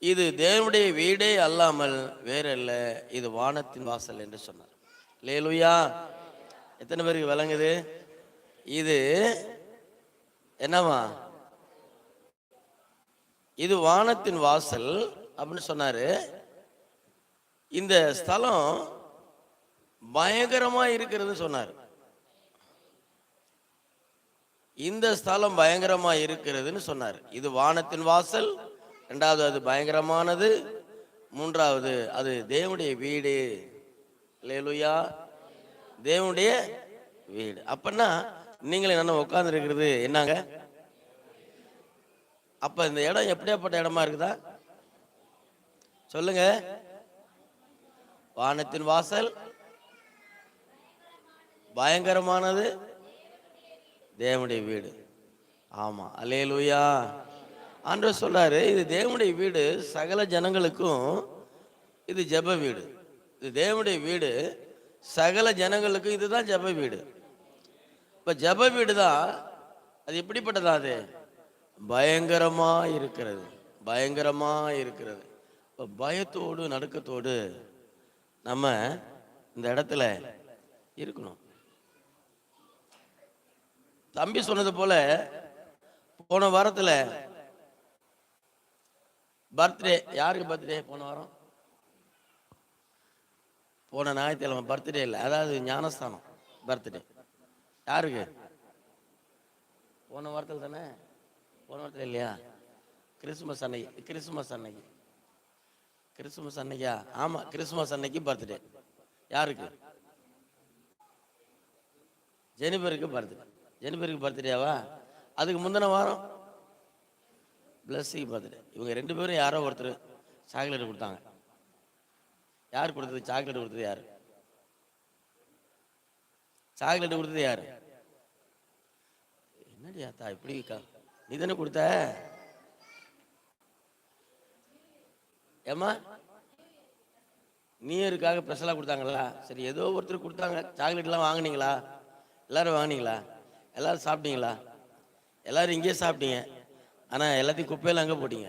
இது தேவனுடைய வீடே அல்லாமல் வேறல்ல, இது வானத்தின் வாசல் என்று சொன்னார். அல்லேலூயா. எத்தனை பேருக்கு விளங்குது? இது என்னவா? இது வானத்தின் வாசல் அப்படின்னு சொன்னாரு. இந்த ஸ்தலம் பயங்கரமா இருக்கிறது சொன்னார். இந்த ஸ்தலம் பயங்கரமா இருக்கிறதுன்னு சொன்னார். இது வானத்தின் வாசல், இரண்டாவது அது பயங்கரமானது, மூன்றாவது அது தேவனுடைய வீடு. அல்லேலூயா. தேவனுடைய வீடு. அப்பன்னா நீங்களே என்ன உட்கார்ந்து இருக்கிறது என்னங்க? அப்ப இந்த இடம் எப்படியாப்பட்ட இடமா இருக்குதா சொல்லுங்க? வானத்தின் வாசல், பயங்கரமானது, தேவனுடைய வீடு. ஆமா, அல்லேலூயா. ஆண்டவர் சொல்றாரு, இது தேவனுடைய வீடு, சகல ஜனங்களுக்கும் இது ஜெப வீடு. இது தேவனுடைய வீடு, சகல ஜனங்களுக்கும் இதுதான் ஜெப வீடு. இப்ப ஜெப வீடு தான். அது எப்படிப்பட்டதா? அது பயங்கரமா இருக்கிறது, பயங்கரமா இருக்கிறது. இப்ப பயத்தோடு நடுக்கத்தோடு நம்ம இந்த இடத்துல இருக்கணும். தம்பி சொன்னது போல போன வாரத்துல பர்த்டே. யாருக்கு பர்த்டே? போன வாரம், போன ஞாயிற்றுக்கிழமை பர்த்டே இல்லை, அதாவது ஞானஸ்தானம் பர்த்டே. யாருக்கு? போன வாரத்தில் தானே? போன வாரத்தில் இல்லையா? கிறிஸ்துமஸ் அன்னைக்கு. கிறிஸ்துமஸ் அன்னைக்கு, கிறிஸ்துமஸ் அன்னைக்கா? ஆமா, கிறிஸ்துமஸ் அன்னைக்கு பர்த்டே. யாருக்கு? ஜெனிபருக்கு பர்த்டே. ஜெனிபருக்கு பர்த்டேவா? அதுக்கு முந்தின வாரம் பிளஸ்ஸிக்கு பர்த்டே. இவங்க ரெண்டு பேரும் யாரோ ஒருத்தர் சாக்லேட் கொடுத்தாங்க. யார் கொடுத்தது? சாக்லேட் கொடுத்தது யாரு? சாக்லேட் கொடுத்தது யாரு? என்னடி ஆத்தா இப்படி நீ தானே கொடுத்த? ஏமா நியூ-இயருக்காக ஸ்பெஷலாக கொடுத்தாங்களா? சரி, ஏதோ ஒருத்தர் கொடுத்தாங்க. சாக்லேட்லாம் வாங்கினீங்களா? எல்லாரும் வாங்கினீங்களா? எல்லாரும் சாப்பிட்டீங்களா? எல்லாரும் இங்கேயே சாப்பிட்டீங்க, ஆனால் எல்லாத்தையும் குப்பையில அங்கே போட்டீங்க.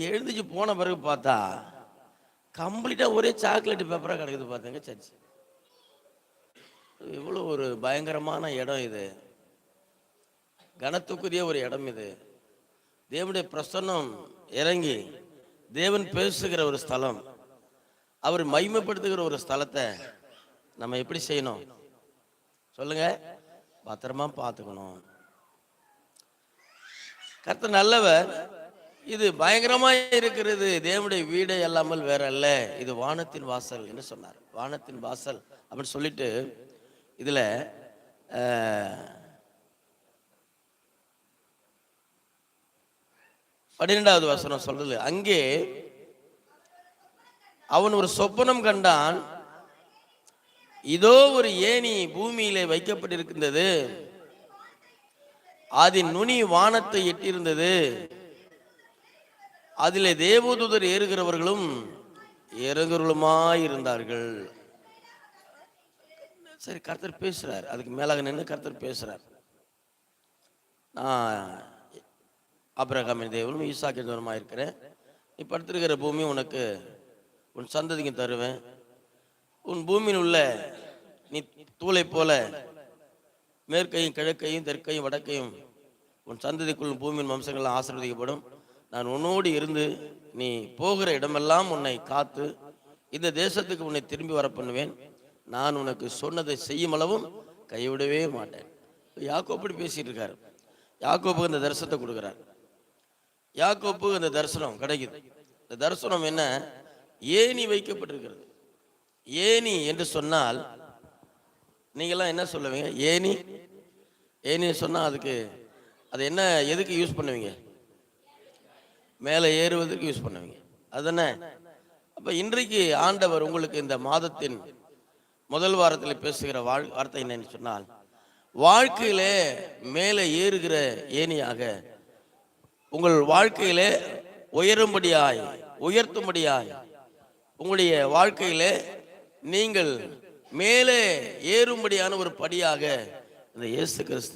எழுந்துச்சு போன பிறகு பார்த்தா கம்ப்ளீட்டா ஒரே சாக்லேட் பேப்பரா கிடக்குது. பார்த்தீங்க சர்ச். இவ்வளோ ஒரு பயங்கரமான இடம் இது, கனத்துக்குரிய ஒரு இடம் இது. தேவனுடைய பிரசன்னம் இறங்கி தேவன் பேசுகிற ஒரு ஸ்தலம், அவர் மகிமைப்படுத்துகிற ஒரு ஸ்தலத்தை நம்ம எப்படி செய்யணும் சொல்லுங்க? பத்திரமா பார்த்துக்கணும். கர்த்தர் நல்லவர். இது பயங்கரமா இருக்கிறது, தேவனுடைய வீடே அல்லாமல் வேற அல்ல, இது வானத்தின் வாசல் என்று சொன்னார். வானத்தின் வாசல் அப்படின்னு சொல்லிட்டு இதுல 12வது வசனம் சொல்றது, அங்கே அவன் ஒரு சொப்பனம் கண்டான். இதோ ஒரு ஏணி பூமியிலே வைக்கப்பட்டிருக்கின்றது, அதன் நுனி வானத்தை எட்டியிருந்தது, அதிலே தேவதூதர் ஏறுகிறவர்களும் இறங்குறவர்களுமாயிருந்தார்கள். சரி, கர்த்தர் பேசுறார். அதுக்கு மேலாக நின்று கர்த்தர் பேசுறார். நான் ஆபிரகாமின் தேவனும் ஈசாக்கின் தேவனுமாக இருக்கிறேன். நீ படுத்திருக்கிற பூமி உனக்கு உன் சந்ததிக்கு தருவேன். உன் பூமியில் உள்ள நீ தூளை போல மேற்கையும் கிழக்கையும் தெற்கையும் வடக்கையும் உன் சந்ததிக்குள் பூமியின் வம்சங்கள்லாம் ஆசீர்வதிக்கப்படும். நான் உன்னோடு இருந்து நீ போகிற இடமெல்லாம் உன்னை காத்து இந்த தேசத்துக்கு உன்னை திரும்பி வர பண்ணுவேன். நான் உனக்கு சொன்னதை செய்யும் அளவும் கைவிடவே மாட்டேன். யாக்கோப்பு பேசிட்டு இருக்காரு. யாக்கோப்புக்கு இந்த தரிசனத்தை கொடுக்குறார். யாக்கோப்புக்கு இந்த தரிசனம் கிடைக்குது. இந்த தரிசனம் என்ன? ஏணி வைக்கப்பட்டிருக்கிறது. ஏணி என்று சொன்னால் நீங்கெல்லாம் என்ன சொல்லுவீங்க? ஏணி ஏணி சொன்னா அதுக்கு அது என்ன, எதுக்கு யூஸ் பண்ணுவீங்க? மேலே ஏறுவதற்கு யூஸ் பண்ணுவீங்க, அதுதானே? அப்ப இன்றைக்கு ஆண்டவர் உங்களுக்கு இந்த மாதத்தின் முதல் வாரத்தில் பேசுகிற வார்த்தை என்னன்னு சொன்னால், வாழ்க்கையிலே மேலே ஏறுகிற ஏணியாக உங்கள் வாழ்க்கையிலே உயரும்படியாய் உயர்த்தும்படியாய் உங்களுடைய வாழ்க்கையிலே நீங்கள் மேலே ஏறும்படியான ஒரு படியாக இந்த இயேசு கிறிஸ்து